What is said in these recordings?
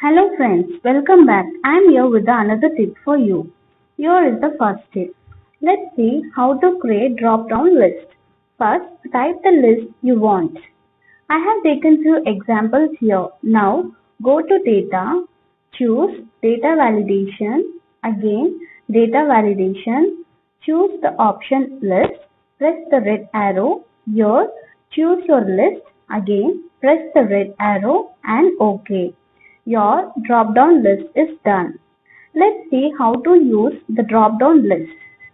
Hello friends, welcome back. I am here with another tip for you. Here is the first tip. Let's see how to create drop-down list. First, type the list you want. I have taken few examples here. Now, go to data, choose data validation, again data validation, choose the option list, press the red arrow, here choose your list, again press the red arrow and OK. Your drop-down list is done. Let's see how to use the drop-down list.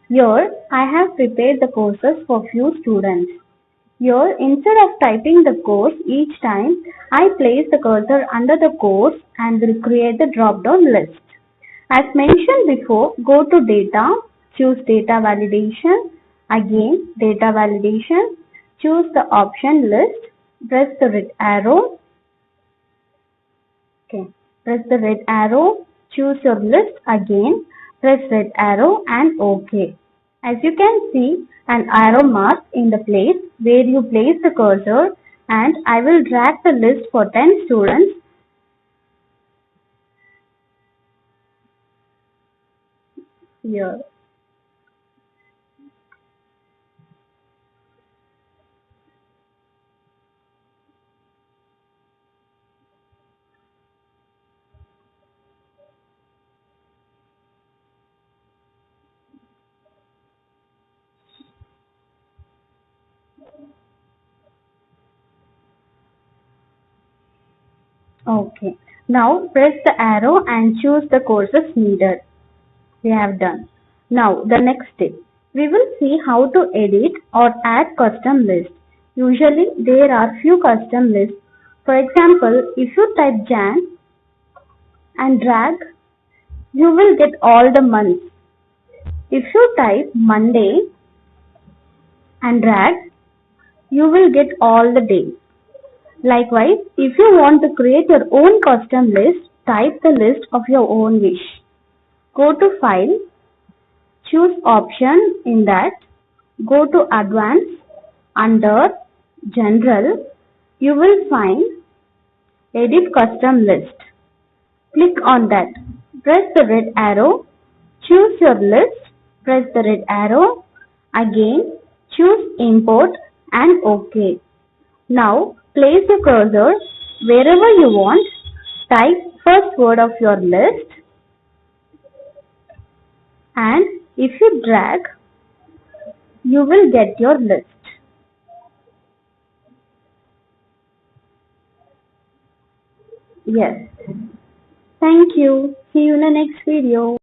Here, I have prepared the courses for few students. Here, instead of typing the course each time, I place the cursor under the course and will create the drop-down list. As mentioned before, go to data, choose data validation, again data validation, choose the option list, press the red arrow. Okay, press the red arrow, choose your list again, press red arrow and OK. As you can see, an arrow mark in the place where you place the cursor, and I will drag the list for 10 students here. Okay. Now press the arrow and choose the courses needed. We have done. Now the next step. We will see how to edit or add custom lists. Usually there are few custom lists. For example, if you type Jan and drag, you will get all the months. If you type Monday and drag, you will get all the days. Likewise, if you want to create your own custom list, type the list of your own wish. Go to File, choose Option in that, go to Advanced, under General, you will find Edit Custom List. Click on that. Press the red arrow, choose your list, press the red arrow, again choose Import and OK. Now place your cursor wherever you want, type first word of your list, and if you drag, you will get your list. Yes. Thank you. See you in the next video.